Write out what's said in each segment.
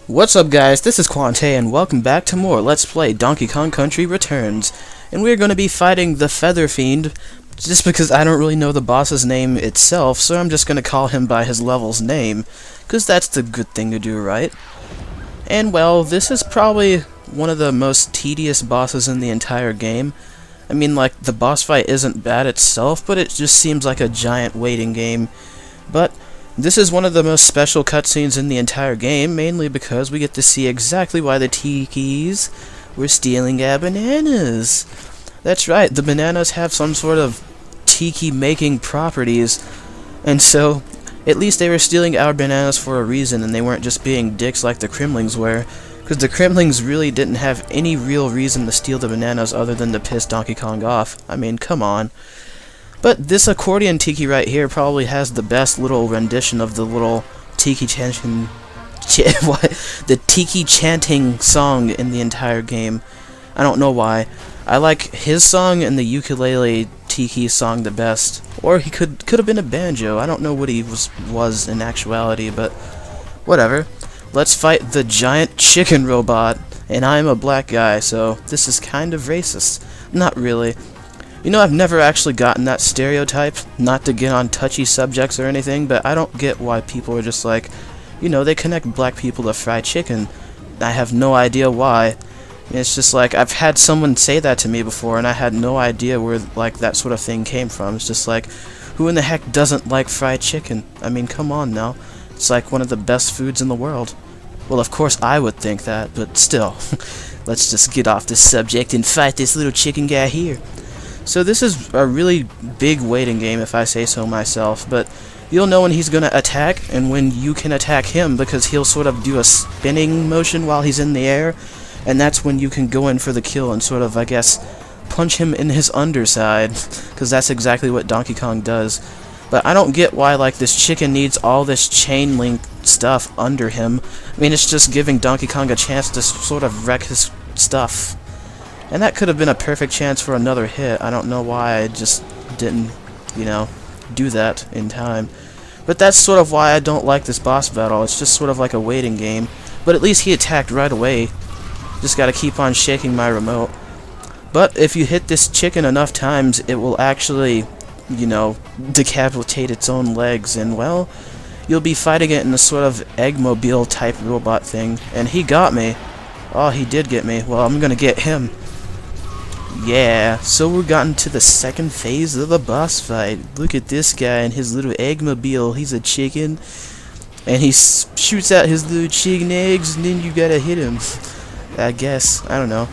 What's up guys, this is Quante and welcome back to more Let's Play Donkey Kong Country Returns. And we're going to be fighting the Feather Fiend, just because I don't really know the boss's name itself, so I'm just going to call him by his level's name, because that's the good thing to do, right? And well, this is probably one of the most tedious bosses in the entire game. I mean, like, the boss fight isn't bad itself, but it just seems like a giant waiting game. But this is one of the most special cutscenes in the entire game, mainly because we get to see exactly why the Tikis were stealing our bananas. That's right, the bananas have some sort of tiki-making properties, and so at least they were stealing our bananas for a reason, and they weren't just being dicks like the Kremlings were, because the Kremlings really didn't have any real reason to steal the bananas other than to piss Donkey Kong off. I mean, come on. But this accordion tiki right here probably has the best little rendition of the little tiki chanting, the tiki chanting song in the entire game. I don't know why. I like his song and the ukulele tiki song the best. Or he could have been a banjo. I don't know what he was in actuality, but whatever. Let's fight the giant chicken robot. And I'm a black guy, so this is kind of racist. Not really. You know, I've never actually gotten that stereotype, not to get on touchy subjects or anything, but I don't get why people are just like, you know, they connect black people to fried chicken. I have no idea why. It's just like, I've had someone say that to me before, and I had no idea where, like, that sort of thing came from. It's just like, who in the heck doesn't like fried chicken? I mean, come on now. It's like one of the best foods in the world. Well, of course I would think that, but still. Let's just get off this subject and fight this little chicken guy here. So this is a really big waiting game, if I say so myself, but you'll know when he's going to attack and when you can attack him, because he'll sort of do a spinning motion while he's in the air, and that's when you can go in for the kill and sort of, I guess, punch him in his underside, because that's exactly what Donkey Kong does. But I don't get why, like, this chicken needs all this chain link stuff under him. I mean, it's just giving Donkey Kong a chance to sort of wreck his stuff. And that could have been a perfect chance for another hit. I don't know why I just didn't, you know, do that in time. But that's sort of why I don't like this boss battle. It's just sort of like a waiting game. But at least he attacked right away. Just gotta keep on shaking my remote. But if you hit this chicken enough times, it will actually, you know, decapitate its own legs. And, well, you'll be fighting it in a sort of Eggmobile type robot thing. And he got me. Oh, he did get me. Well, I'm gonna get him. Yeah, so we've gotten to the second phase of the boss fight. Look at this guy and his little eggmobile. He's a chicken, and he shoots out his little chicken eggs, and then you gotta hit him. I guess. I don't know.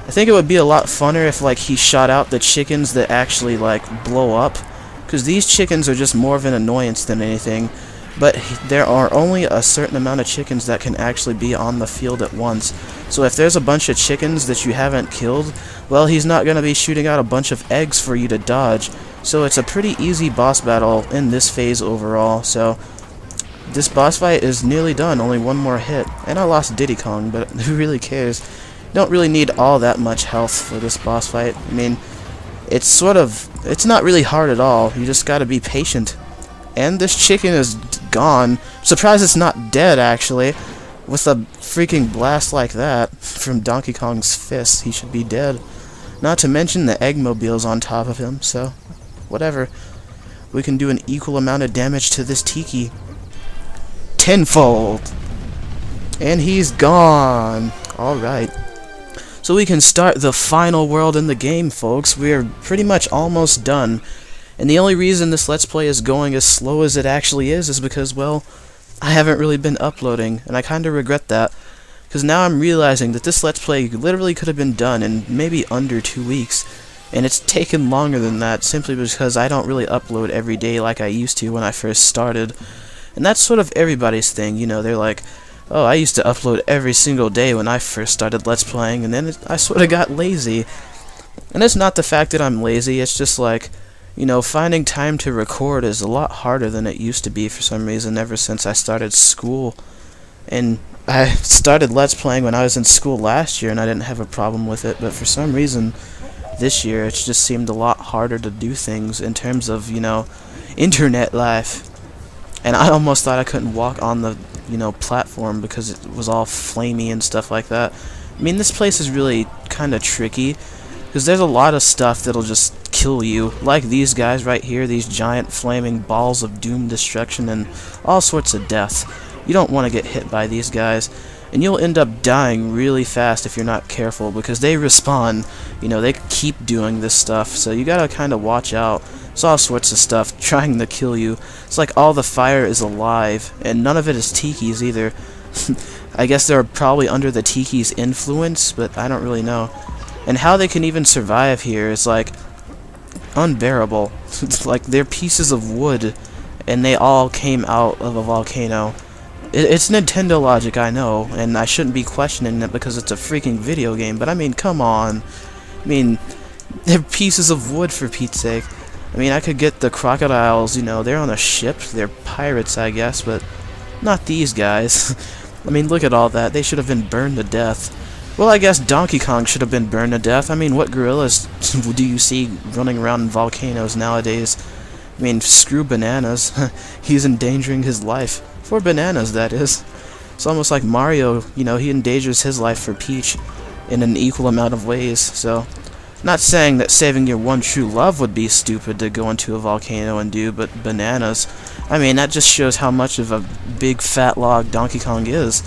I think it would be a lot funner if, like, he shot out the chickens that actually, like, blow up, because these chickens are just more of an annoyance than anything. But there are only a certain amount of chickens that can actually be on the field at once. So if there's a bunch of chickens that you haven't killed, well, he's not going to be shooting out a bunch of eggs for you to dodge. So it's a pretty easy boss battle in this phase overall. So this boss fight is nearly done, only one more hit. And I lost Diddy Kong, but who really cares? You don't really need all that much health for this boss fight. I mean, it's not really hard at all. You just got to be patient. And this chicken is gone. Surprised it's not dead, actually. With a freaking blast like that from Donkey Kong's fist, he should be dead. Not to mention the Eggmobile's on top of him, so whatever. We can do an equal amount of damage to this Tiki. Tenfold! And he's gone! Alright. So we can start the final world in the game, folks. We're pretty much almost done. And the only reason this Let's Play is going as slow as it actually is because, well, I haven't really been uploading, and I kind of regret that. Because now I'm realizing that this Let's Play literally could have been done in maybe under 2 weeks. And it's taken longer than that, simply because I don't really upload every day like I used to when I first started. And that's sort of everybody's thing, you know, they're like, oh, I used to upload every single day when I first started Let's Playing, and then I sort of got lazy. And it's not the fact that I'm lazy, it's just like, you know, finding time to record is a lot harder than it used to be for some reason ever since I started school. And I started Let's Playing when I was in school last year and I didn't have a problem with it, but for some reason this year it just seemed a lot harder to do things in terms of, you know, internet life. And I almost thought I couldn't walk on the platform because it was all flamey and stuff like that. I mean, this place is really kind of tricky because there's a lot of stuff that'll just kill you, like these guys right here, these giant flaming balls of doom destruction and all sorts of death. You don't want to get hit by these guys, and you'll end up dying really fast if you're not careful because they respawn. They keep doing this stuff, so you gotta kind of watch out. It's all sorts of stuff trying to kill you. It's like all the fire is alive, and none of it is Tiki's either. I guess they're probably under the Tiki's influence, but I don't really know. And how they can even survive here is like unbearable. It's like they're pieces of wood, and they all came out of a volcano. It's Nintendo logic, I know, and I shouldn't be questioning it because it's a freaking video game, but I mean, come on. I mean, they're pieces of wood, for Pete's sake. I mean, I could get the crocodiles, they're on a ship, they're pirates, I guess, but not these guys. I mean, look at all that. They should have been burned to death. Well, I guess Donkey Kong should have been burned to death. I mean, what gorillas do you see running around in volcanoes nowadays? I mean, screw Bananas. He's endangering his life. For Bananas, that is. It's almost like Mario, he endangers his life for Peach in an equal amount of ways, so... Not saying that saving your one true love would be stupid to go into a volcano and do, but Bananas... I mean, that just shows how much of a big fat log Donkey Kong is.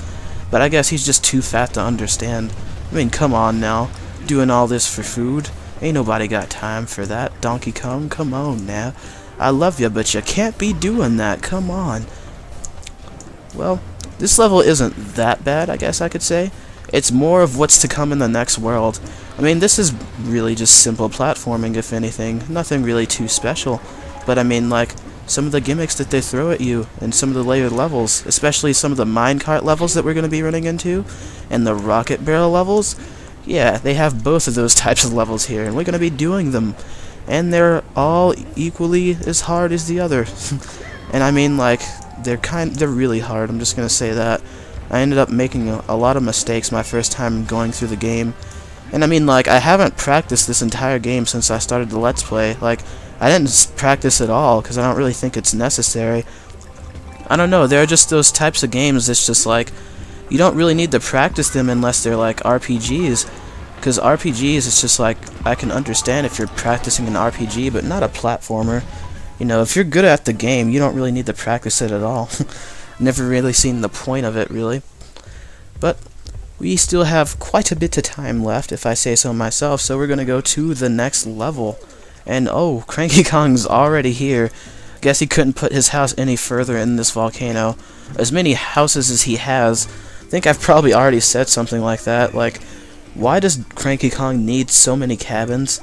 But I guess he's just too fat to understand. I mean, come on now. Doing all this for food? Ain't nobody got time for that, Donkey Kong. Come on now. I love you, but you can't be doing that. Come on. Well, this level isn't that bad, I guess I could say. It's more of what's to come in the next world. I mean, this is really just simple platforming, if anything. Nothing really too special. But I mean, like, some of the gimmicks that they throw at you, and some of the layered levels, especially some of the minecart levels that we're going to be running into, and the rocket barrel levels, yeah, they have both of those types of levels here, and we're going to be doing them. And they're all equally as hard as the other. And I mean, like, they're really hard, I'm just going to say that. I ended up making a lot of mistakes my first time going through the game. And I mean, like, I haven't practiced this entire game since I started the Let's Play. Like, I didn't practice at all, because I don't really think it's necessary. I don't know, there are just those types of games that's just like, you don't really need to practice them unless they're like RPGs. Because RPGs, it's just like, I can understand if you're practicing an RPG, but not a platformer. If you're good at the game, you don't really need to practice it at all. Never really seen the point of it, really. But we still have quite a bit of time left, if I say so myself, so we're going to go to the next level. And oh, Cranky Kong's already here. Guess he couldn't put his house any further in this volcano. As many houses as he has, I think I've probably already said something like that. Like, why does Cranky Kong need so many cabins?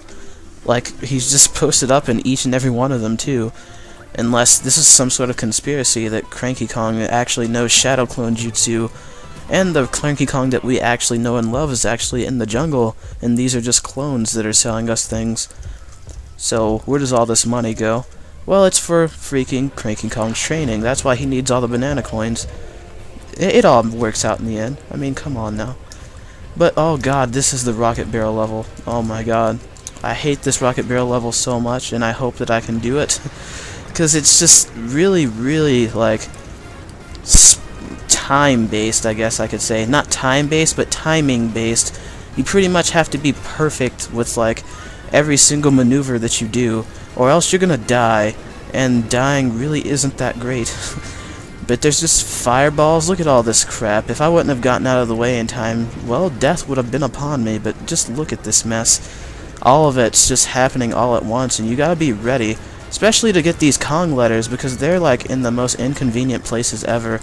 Like, he's just posted up in each and every one of them, too. Unless this is some sort of conspiracy that Cranky Kong actually knows Shadow Clone Jutsu, and the Cranky Kong that we actually know and love is actually in the jungle, and these are just clones that are selling us things. So, where does all this money go? Well, it's for freaking Cranky Kong's training. That's why he needs all the banana coins. It all works out in the end. I mean, come on now. But, oh god, this is the rocket barrel level. Oh my god. I hate this rocket barrel level so much, and I hope that I can do it. Because it's just really, really, like, time-based, I guess I could say. Not time-based, but timing-based. You pretty much have to be perfect with, like, every single maneuver that you do, or else you're gonna die, and dying really isn't that great. But there's just fireballs. Look at all this crap. If I wouldn't have gotten out of the way in time, well, death would have been upon me, but just look at this mess. All of it's just happening all at once, and you gotta be ready. Especially to get these Kong letters, because they're like in the most inconvenient places ever.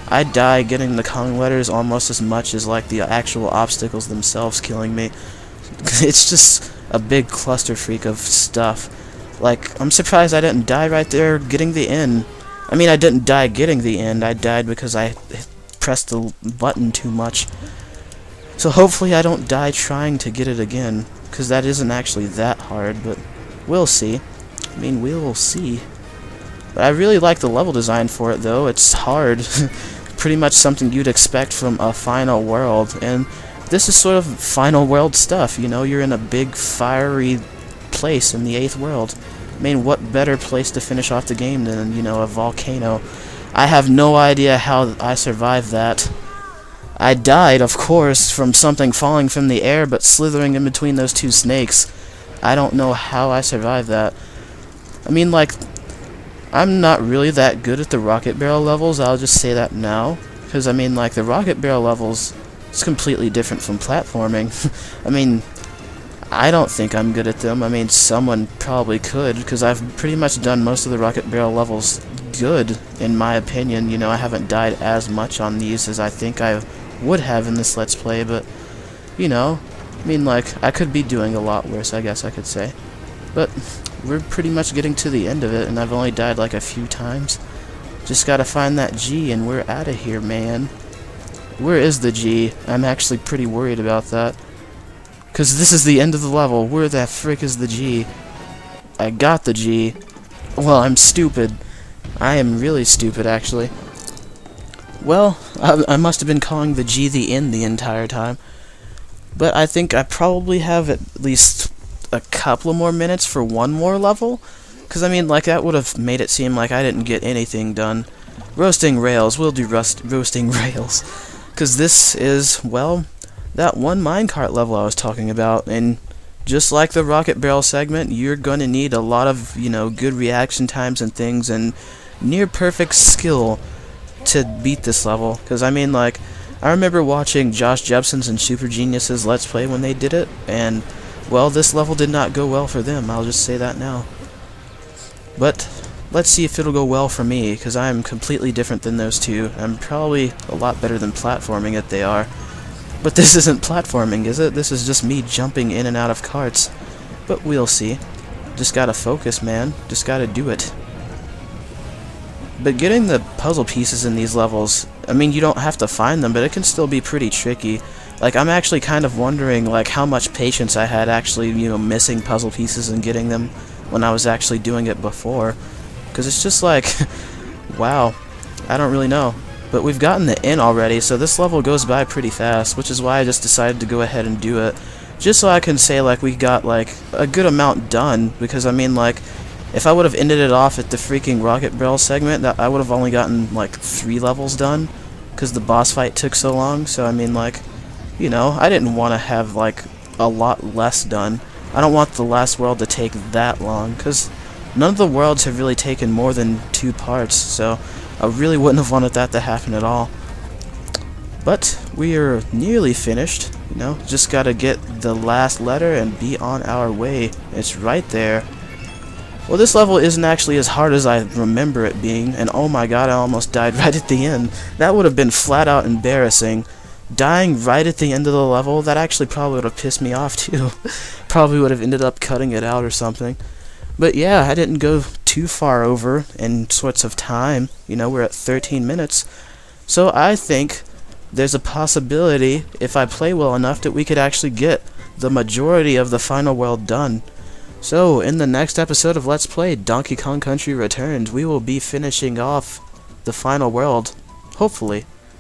I die getting the Kong letters almost as much as like the actual obstacles themselves killing me. It's just a big cluster freak of stuff. Like, I'm surprised I didn't die right there getting the end. I mean, I didn't die getting the end, I died because I pressed the button too much. So hopefully I don't die trying to get it again, because that isn't actually that hard, but we'll see. I mean, we'll see. But I really like the level design for it, though. It's hard. Pretty much something you'd expect from a final world. And this is sort of final world stuff, You're in a big, fiery place in the 8th world. I mean, what better place to finish off the game than, a volcano? I have no idea how I survived that. I died, of course, from something falling from the air, but slithering in between those two snakes. I don't know how I survived that. I mean, like, I'm not really that good at the rocket barrel levels, I'll just say that now. Because, I mean, like, the rocket barrel levels is completely different from platforming. I mean, I don't think I'm good at them. I mean, someone probably could, because I've pretty much done most of the rocket barrel levels good, in my opinion. You know, I haven't died as much on these as I think I would have in this Let's Play, but, you know, I mean, like, I could be doing a lot worse, I guess I could say. But we're pretty much getting to the end of it, and I've only died like a few times. Just gotta find that G, and we're out of here, man. Where is the G? I'm actually pretty worried about that. Because this is the end of the level. Where the frick is the G? I got the G. Well, I'm stupid. I am really stupid, actually. Well, I must have been calling the G the N the entire time. But I think I probably have at least a couple of more minutes for one more level. Because, I mean, like, that would have made it seem like I didn't get anything done. Roasting rails. We'll do roasting rails. Because this is, well, that one minecart level I was talking about. And just like the rocket barrel segment, you're going to need a lot of, you know, good reaction times and things, and near perfect skill to beat this level. Because, I mean, like, I remember watching Josh Jepson's and Super Genius's Let's Play when they did it, and, well, this level did not go well for them, I'll just say that now. But let's see if it'll go well for me, because I am completely different than those two. I'm probably a lot better than platforming it they are. But this isn't platforming, is it? This is just me jumping in and out of carts. But we'll see. Just gotta focus, man. Just gotta do it. But getting the puzzle pieces in these levels, I mean, you don't have to find them, but it can still be pretty tricky. Like, I'm actually kind of wondering, like, how much patience I had actually, you know, missing puzzle pieces and getting them when I was actually doing it before. Because it's just like, wow, I don't really know. But we've gotten the N already, so this level goes by pretty fast, which is why I just decided to go ahead and do it. Just so I can say, like, we got, like, a good amount done. Because, I mean, like, if I would have ended it off at the freaking rocket barrel segment, that I would have only gotten, like, 3 levels done. Because the boss fight took so long, so, I mean, like, you know, I didn't want to have, like, a lot less done. I don't want the last world to take that long, because none of the worlds have really taken more than 2 parts, so I really wouldn't have wanted that to happen at all. But we are nearly finished, you know, just gotta get the last letter and be on our way. It's right there. Well, this level isn't actually as hard as I remember it being, and oh my god, I almost died right at the end. That would have been flat out embarrassing. Dying right at the end of the level, that actually probably would have pissed me off too. Probably would have ended up cutting it out or something. But yeah, I didn't go too far over in sorts of time. You know, we're at 13 minutes. So I think there's a possibility, if I play well enough, that we could actually get the majority of the final world done. So, in the next episode of Let's Play Donkey Kong Country Returns, we will be finishing off the final world. Hopefully.